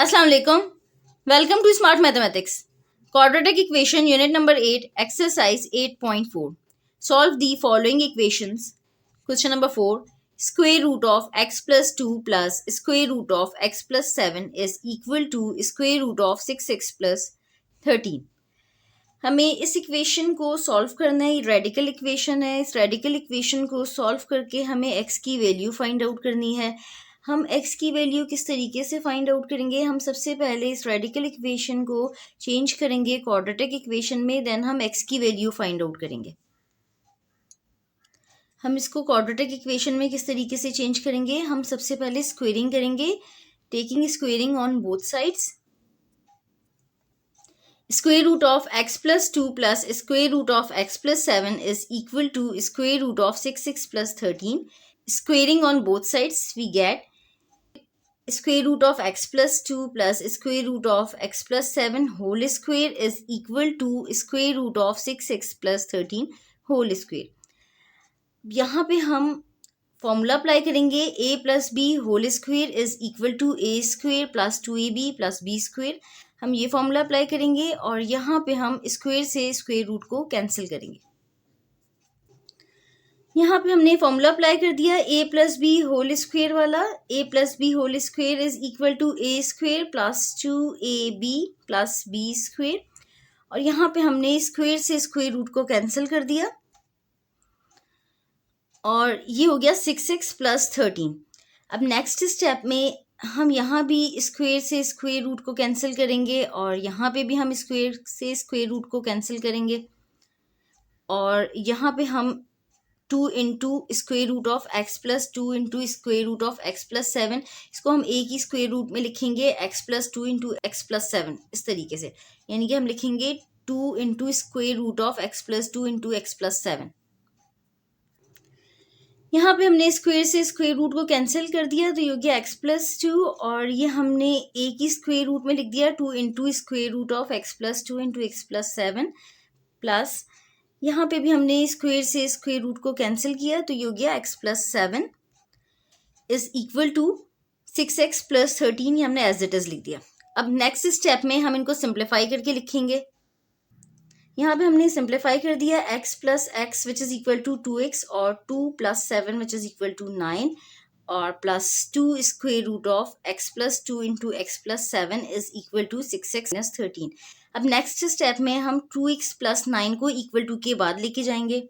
अस्सलाम वालेकुम। Welcome to smart mathematics. Quadratic equation unit number 8 exercise 8.4। Solve the following equations. Question number 4, square root of x plus 2 plus square root of x plus 7 is equal to square root of 6x plus 13। हमें इस equation को solve करना है। Radical equation है। इस radical equation को solve करके हमें x की वैल्यू फाइंड आउट करनी है। हम x की वैल्यू किस तरीके से फाइंड आउट करेंगे? हम सबसे पहले इस रेडिकल इक्वेशन को चेंज करेंगे क्वाड्रेटिक इक्वेशन में, देन हम x की वैल्यू फाइंड आउट करेंगे। हम इसको क्वाड्रेटिक इक्वेशन में किस तरीके से चेंज करेंगे? हम सबसे पहले स्क्वेयरिंग करेंगे, taking squaring on both sides. Square root of x plus 2 plus square root of x plus 7 is equal to square root of 6x plus 13. Squaring on both sides, we get square root of x plus 2 plus square root of x plus 7 whole square is equal to square root of 6x plus 13 whole square. यहाँ पे हम formula apply करेंगे, a plus B whole square is equal to A square plus 2ab plus B square. हम ये formula apply करेंगे और यहाँ पे हम स्क्वेयर से स्क्वेयर रूट को कैंसिल करेंगे। यहाँ पे हमने फॉर्मूला अप्लाई कर दिया a plus B whole square वाला। a plus B whole square is equal to A square plus 2ab plus B square, और यहाँ पे हमने स्क्वेयर से स्क्वेयर रूट को कैंसिल कर दिया और ये हो गया 6x प्लस 13। अब नेक्स्ट स्टेप में हम यहाँ भी स्क्वेयर से स्क्वेयर रूट को कैंसिल करेंगे और यहाँ पे भी हम स्क्वेयर से स्क्वेयर रूट को कैंसिल करेंगे, और यहाँ पे हम 2 into square root of x plus 2 into square root of x plus 7, इसको हम a की स्क्वेयर रूट में लिखेंगे x plus 2 into x plus 7 इस तरीके से, यानी कि हम लिखेंगे 2 into square root of x plus 2 into x plus 7। यहाँ पे हमने स्क्वेयर से स्क्वेयर रूट को कैंसिल कर दिया तो ये हो गया x प्लस 2, और ये हमने a की स्क्वेयर रूट में लिख दिया 2 into square root of x plus 2 into x plus 7, plus यहाँ पे भी हमने स्क्वेयर से स्क्वेयर रूट को कैंसिल किया तो ये हो गया x plus 7 is equal to 6x plus 13, ये हमने एज इट इज लिख दिया। अब नेक्स्ट स्टेप में हम इनको सिंप्लीफाई करके लिखेंगे। यहाँ पे हमने सिंप्लीफाई कर दिया x plus x which is equal to 2x और 2 plus 7 which is equal to 9 और plus 2 square root of x plus 2 into x plus 7 is equal to 6x minus 13। अब नेक्स्ट स्टेप में हम 2x प्लस 9 को equal to के बाद लेके जाएंगे।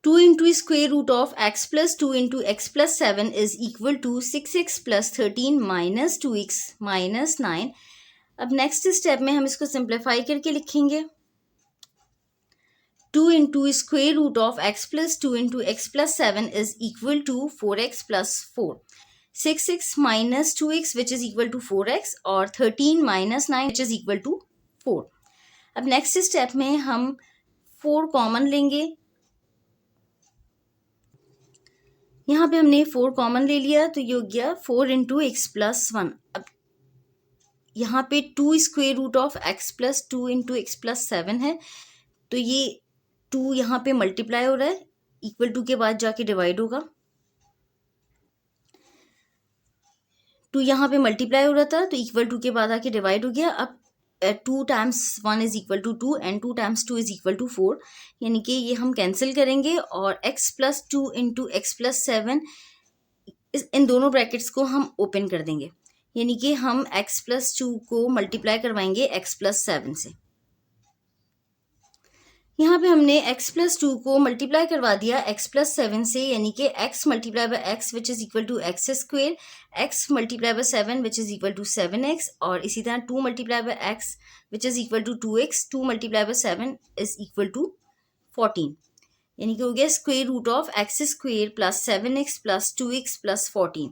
2 into square root of x plus 2 into x plus 7 is equal to 6x plus 13 minus 2x minus 9। अब next step में हम इसको सिंप्लीफाई करके लिखेंगे 2 into square root of x plus 2 into x plus 7 is equal to 4x plus 4, 6x minus 2x which is equal to 4x और 13 minus 9 which is equal to 4। अब next step में हम 4 common लेंगे। यहाँ पे हमने 4 कॉमन ले लिया तो ये हो गया 4 इंटू एक्स प्लस 1। अब यहाँ पे 2 square root of x plus 2 into x plus 7 है तो ये 2 यहाँ पे मल्टीप्लाई हो रहा है, इक्वल टू के बाद जाके डिवाइड होगा। 2 यहाँ पे मल्टीप्लाई हो रहा था तो इक्वल टू के बाद आके डिवाइड हो गया। अब 2 times 1 is equal to 2 and 2 times 2 is equal to 4, यानी कि ये हम कैंसिल करेंगे और x plus 2 into x plus 7 इन दोनों ब्रैकेट्स को हम ओपन कर देंगे, यानी कि हम x प्लस 2 को मल्टीप्लाई करवाएंगे x प्लस 7 से। यहाँ पे हमने x प्लस 2 को मल्टीप्लाई करवा दिया x प्लस 7 से, यानी कि x multiply by x which is equal to x square, x multiply by 7 which is equal to 7x, और इसी तरह 2 multiply by x which is equal to 2x, 2 multiply by 7 is equal to 14, यानी कि हो गया square root of x square plus 7x plus 2x plus 14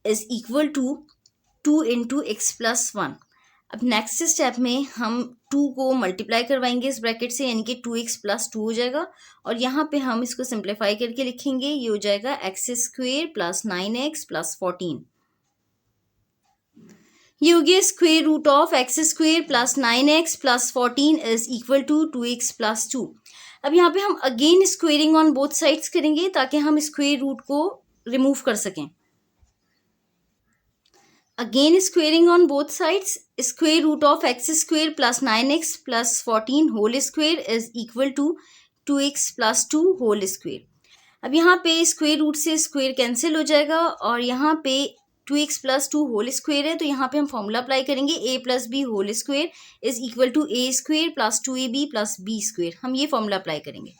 is equal to 2 into x plus 1। अब next step में हम 2 को multiply करवाएंगे इस ब्रैकेट से, यानी कि 2x प्लस 2 हो जाएगा, और यहाँ पे हम इसको सिंप्लीफाई करके लिखेंगे, ये हो जाएगा x square plus 9x plus 14। ये हो गया square root of x square plus 9x plus 14 is equal to 2x plus 2। अब यहाँ पे हम again squaring on both sides करेंगे ताकि हम स्क्वेयर रूट को रिमूव कर सकें। Again squaring on both sides, square root of x square plus 9x plus 14 whole square is equal to 2x plus 2 whole square. अब यहाँ पे स्क्वेयर रूट से स्क्वेयर कैंसिल हो जाएगा और यहाँ पे 2x प्लस 2 होल स्क्वेयर है, तो यहाँ पे हम फॉर्मूला अप्लाई करेंगे a plus B whole square is equal to A square plus 2ab plus B square. हम ये फॉर्मूला अप्लाई करेंगे।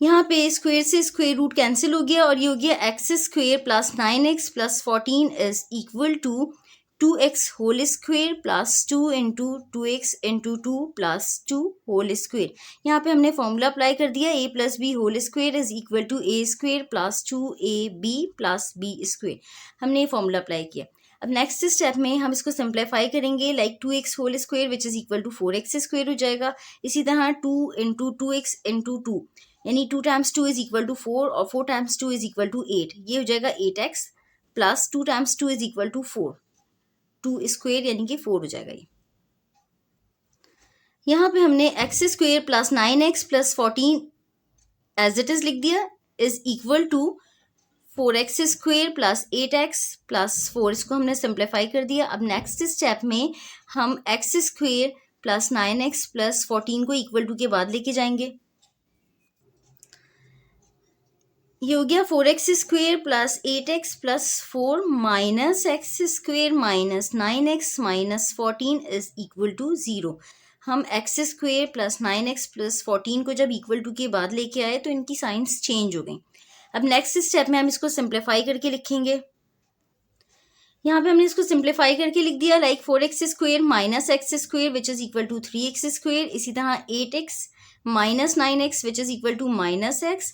यहाँ पे स्क्वेयर से स्क्वेयर रूट कैंसिल हो गया और ये हो गया x square plus 9x plus 14 is equal to 2x whole square plus 2 into 2x into 2 plus 2 whole square. यहाँ पे हमने फॉर्मूला अप्लाई कर दिया, a plus B whole square is equal to A square plus 2ab plus B square. हमने ये formula apply किया। अब next step में हम इसको सिंप्लीफाई करेंगे, like 2x whole square which is equal to 4x square हो जाएगा। इसी तरह 2 इंटू 2x इंटू 2 यानी 2 टाइम्स 2 इज इक्वल टू 4 और 4 टाइम्स 2 इज इक्वल टू 8, ये हो जाएगा 8x plus 2 times 2 is equal to 4, 2 square यानी कि 4 हो जाएगा ये। यहाँ पे हमने x square plus 9x plus 14 as it is लिख दिया is equal to 4x square plus 8x plus 4, इसको हमने सिंप्लीफाई कर दिया। अब नेक्स्ट स्टेप में हम x square plus 9x plus 14 को इक्वल टू के बाद लेके जाएंगे। ये हो गया 4x square plus 8x plus 4 minus x square minus 9x minus 14 is equal to 0। हम x square plus 9x plus 14 को जब इक्वल टू के बाद लेके आए तो इनकी साइंस चेंज हो गई। अब नेक्स्ट स्टेप में हम इसको सिंप्लीफाई करके लिखेंगे। यहाँ पे हमने इसको सिंप्लीफाई करके लिख दिया, like 4x square minus x square which is equal to 3x square. इसी तरह 8x minus 9x which is equal to minus x,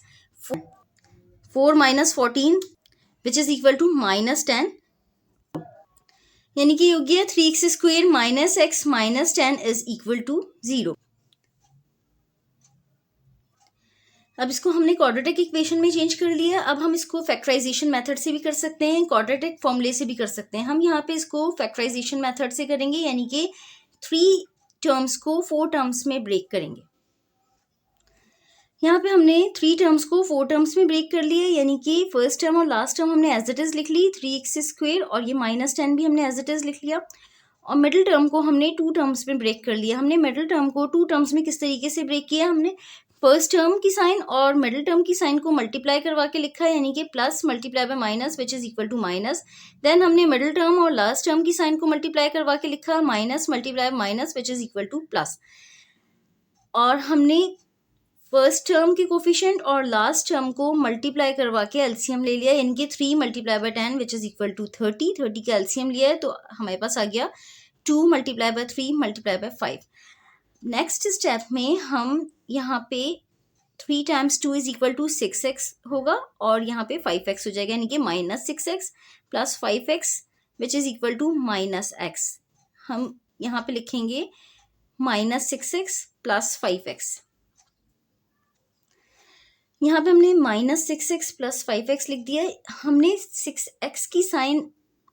4 minus 14 which is equal to minus 10, यानी कि हो गया 3x square minus x minus 10 is equal to 0। अब इसको हमने quadratic equation में चेंज कर लिया। अब हम इसको फैक्टराइजेशन मेथड से भी कर सकते हैं, क्वाड्रेटिक फॉर्मूले से भी कर सकते हैं। हम यहाँ पे इसको फैक्टराइजेशन मेथड से करेंगे, यानी कि 3 टर्म्स को 4 टर्म्स में ब्रेक करेंगे। यहाँ पे हमने 3 टर्म्स को 4 टर्म्स में ब्रेक कर लिया, यानी कि फर्स्ट टर्म और लास्ट टर्म हमने एज इट इज लिख ली 3x स्क्वेयर और ये माइनस 10 भी हमने एज इट इज लिख लिया। और मिडिल टर्म को हमने 2 टर्म्स में ब्रेक कर लिया। हमने मिडिल टर्म को 2 टर्म्स में किस तरीके से ब्रेक किया, हमने फर्स्ट टर्म की साइन और मिडिल टर्म की साइन को मल्टीप्लाई करवा के लिखा है, यानी कि plus multiply by minus which is equal to minus. Then हमने मिडिल टर्म और लास्ट टर्म की साइन को मल्टीप्लाई करवा के लिखा minus multiply minus which is equal to plus. और हमने फर्स्ट टर्म के कोफिशिएंट और लास्ट टर्म को मल्टीप्लाई करवा के एलसीएम ले लिया, यानी कि 3 multiply by 10 which is equal to 30। 30 का एलसीएम लिया है तो हमारे पास आ गया 2 multiply bye 3 multiply bye 5। Next step में हम यहाँ पे 3 times 2 is equal to 6x होगा और यहाँ पे 5x हो जाएगा, यानी कि minus 6x plus 5x which is equal to minus x। हम यहाँ पे लिखेंगे माइनस 6x प्लस 5x। यहाँ पे हमने माइनस 6x प्लस 5x लिख दिया है। हमने 6x की साइन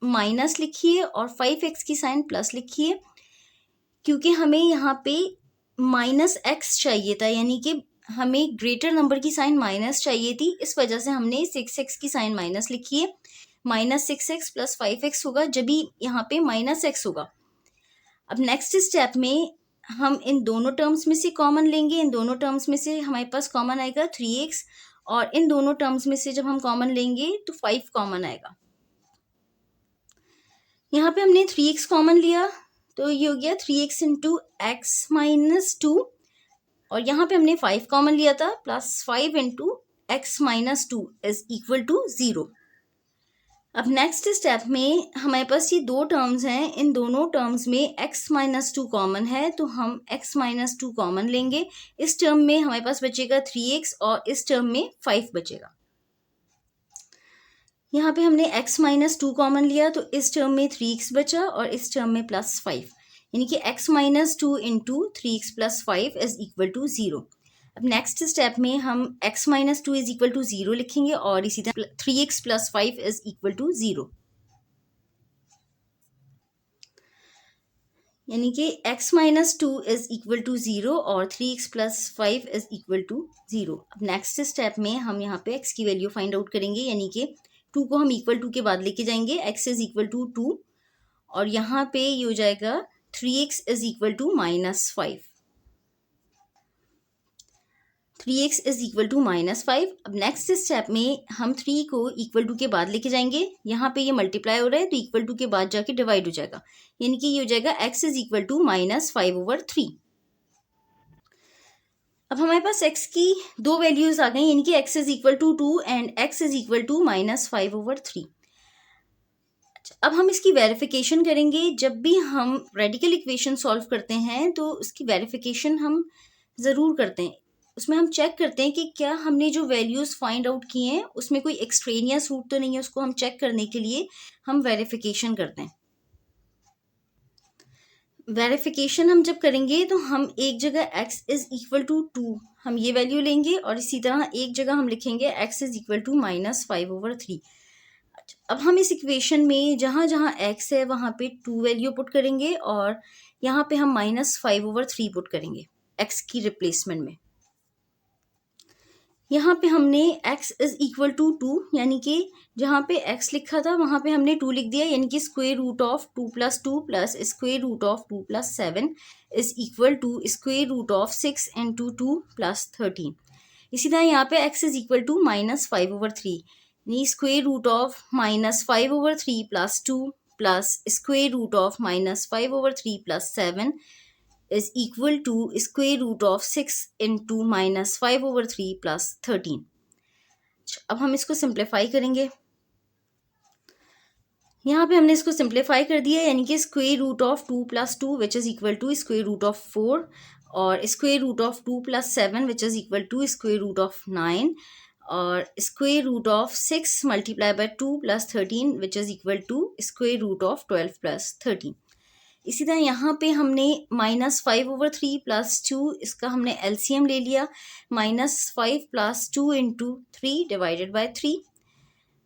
माइनस लिखी है और 5x की साइन प्लस लिखी है, क्योंकि हमें यहाँ पे माइनस x चाहिए था, यानी कि हमें ग्रेटर नंबर की साइन माइनस चाहिए थी, इस वजह से हमने 6x की साइन माइनस लिखी है। माइनस 6x प्लस 5x होगा जब भी यहाँ पे माइनस x होगा। अब नेक्स्ट स्टेप में हम इन दोनों टर्म्स में से कॉमन लेंगे। इन दोनों टर्म्स में से हमारे पास कॉमन आएगा 3x और इन दोनों टर्म्स में से जब हम कॉमन लेंगे तो 5 कॉमन आएगा। यहाँ पे हमने 3x कॉमन लिया तो ये हो गया 3x इंटू एक्स माइनस 2 और यहाँ पे हमने 5 कॉमन लिया था plus 5 into x minus 2 is equal to 0। अब नेक्स्ट स्टेप में हमारे पास ये 2 टर्म्स हैं, इन दोनों टर्म्स में x माइनस 2 कॉमन है तो हम x माइनस 2 कॉमन लेंगे। इस टर्म में हमारे पास बचेगा 3x और इस टर्म में 5 बचेगा। यहाँ पे हमने x माइनस 2 कॉमन लिया तो इस टर्म में 3x बचा और इस टर्म में प्लस 5, यानी कि x minus 2 into 3x plus 5 is equal to 0। अब नेक्स्ट स्टेप में हम x minus 2 is equal to 0 लिखेंगे और इसी तरह 3x plus 5 is equal to 0, यानी कि x minus 2 is equal to 0 और 3x plus 5 is equal to 0। अब नेक्स्ट स्टेप में हम यहाँ पे x की वैल्यू फाइंड आउट करेंगे, यानी कि 2 को हम इक्वल टू के बाद लेके जाएंगे, x इज इक्वल टू 2 और यहाँ पे ये हो जाएगा 3x is equal to -5। 3x is equal to -5। अब नेक्स्ट स्टेप में हम 3 को इक्वल टू के बाद लेके जाएंगे, यहाँ पे ये मल्टीप्लाई हो रहा है तो इक्वल टू के बाद जाके डिवाइड हो जाएगा, यानी कि ये हो जाएगा x इज इक्वल टू -5/3। अब हमारे पास x की दो वैल्यूज आ गई, यानी कि x is equal to 2 and x is equal to -5/3। अब हम इसकी वेरिफिकेशन करेंगे। जब भी हम रेडिकल इक्वेशन सॉल्व करते हैं तो उसकी वेरिफिकेशन हम ज़रूर करते हैं। उसमें हम चेक करते हैं कि क्या हमने जो वैल्यूज़ फाइंड आउट किए हैं उसमें कोई एक्सट्रेनियस रूट तो नहीं है, उसको हम चेक करने के लिए हम वेरिफिकेशन करते हैं। वेरिफिकेशन हम जब करेंगे तो हम एक जगह x इज इक्वल टू 2 हम ये वैल्यू लेंगे और इसी तरह एक जगह हम लिखेंगे x इज इक्वल टू -5/3। अब हम इस इक्वेशन में जहाँ जहाँ x है वहाँ पे 2 वैल्यू पुट करेंगे और यहाँ पे हम -5/3 पुट करेंगे x की रिप्लेसमेंट में। यहाँ पे हमने x इज इक्वल टू 2 यानी कि जहाँ पे x लिखा था वहाँ पे हमने 2 लिख दिया, यानी कि square root of 2 + 2 plus square root of 2 + 7 is equal to square root of 6 × 2 + 13। इसी तरह यहाँ पे x इज इक्वल टू -5/3 यानी square root of -5/3 + 2 plus square root of -5/3 + 7 is equal to square root of 6 into -5/3 + 13। अब हम इसको simplify करेंगे। यहाँ पे हमने इसको सिंप्लीफाई कर दिया, यानी कि square root of 2 + 2 which is equal to square root of 4 और square root of 2 + 7 which is equal to square root of 9 और square root of 6 multiply by 2 + 13 which is equal to square root of 12 + 13। इसी तरह यहाँ पे हमने -5/3 + 2 इसका हमने LCM ले लिया, -5 + 2 × 3 डिवाइडेड बाय 3।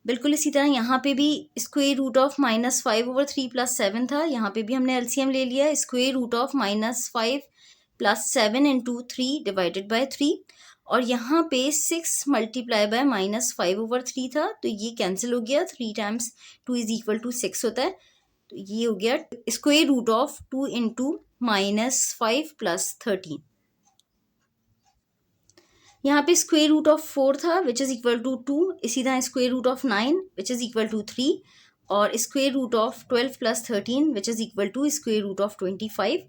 बिल्कुल इसी तरह यहाँ पे भी स्क्वायर रूट ऑफ -5/3 + 7 था, यहाँ पे भी हमने एलसीएम ले लिया, square root of -5 + 7 × 3 divided by 3 और यहाँ पे 6 मल्टीप्लाई बाय -5/3 था तो ये कैंसिल हो गया, 3 × 2 = 6 होता है, तो ये हो गया स्क्वायर रूट ऑफ 2 × -5 + 13। यहाँ पे स्क्वायर रूट ऑफ 4 था विच इज इक्वल टू 2, इसी तरह square root of 9 which is equal to 3 और square root of 12 + 13 which is equal to square root of 25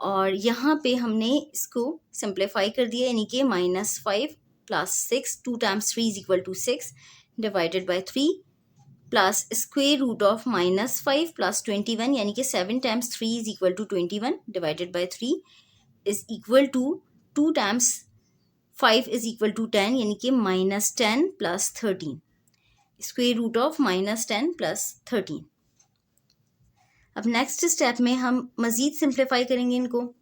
और यहाँ पे हमने इसको सिंप्लीफाई कर दिया, यानी कि -5 + 6 2 × 3 = 6 divided by 3 plus square root of -5 + 21 यानी कि 7 × 3 = 21 divided by 3 is equal to 2 × 5 = 10 यानी कि -10 + 13 स्क्वायर रूट ऑफ -10 + 13। अब नेक्स्ट स्टेप में हम मज़ीद सिंप्लीफाई करेंगे इनको।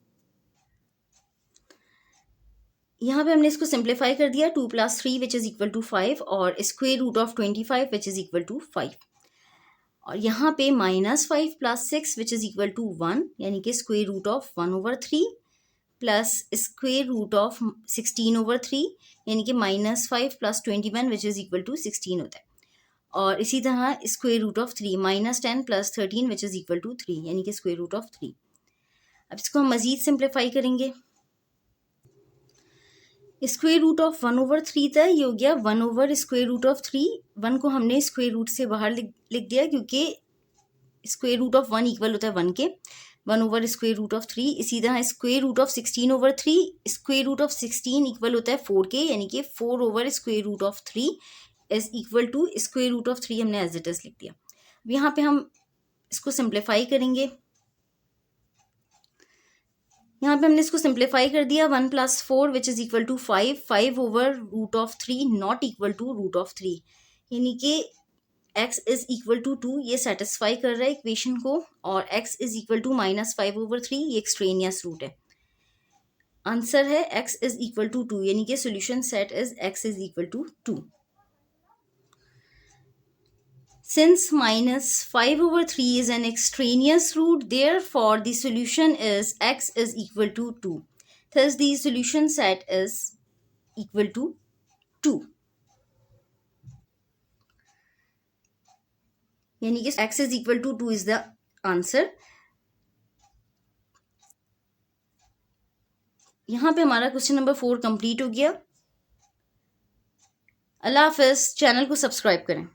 यहाँ पे हमने इसको सिंप्लीफाई कर दिया, 2 + 3 विच इज इक्वल टू 5 और square root of 25 which is equal to 5 और यहाँ पे -5 + 6 विच इज इक्वल टू 1 यानी कि square root of 1/3 plus square root of 16/3 यानी कि -5 + 21 विच इज इक्वल टू 16 होता है और इसी तरह square root of 3 -10 + 13 which is equal to 3 यानी कि स्क्वायर रूट ऑफ 3। अब इसको हम मज़ीद सिंप्लीफाई करेंगे। स्क्वायर रूट ऑफ 1/3 था, ये हो गया 1/स्क्वायर रूट ऑफ 3। 1 को हमने स्क्वायर रूट से बाहर लिख दिया क्योंकि स्क्वायर रूट ऑफ 1 इक्वल होता है 1 के, 1/स्क्वायर रूट ऑफ 3। इसी तरह square root of 16/3, square root of 16 equal होता है 4 के, यानी कि square root of 3 is equal to square root of 3 हमने एज इट इज लिख दिया। अब यहाँ पे हम इसको सिंप्लीफाई करेंगे। यहाँ पे हमने इसको सिंप्लीफाई कर दिया, 1 + 4 which is equal to 5, 5/√3 not equal to √3 यानी कि x इज इक्वल टू 2 ये सेटिस्फाई कर रहा है इक्वेशन को और x इज इक्वल टू -5/3 ये एक्सट्रेनियस रूट है। आंसर है x इज इक्वल टू 2 यानी कि solution set is x is equal to 2। Since -5/3 is an extraneous root, therefore the solution is x is equal to 2. Thus the solution set is equal to 2. यानी कि x is equal to 2 is the answer. यहाँ पे हमारा question number 4 complete हो गया। अल्लाह हाफिज। Channel को subscribe करें।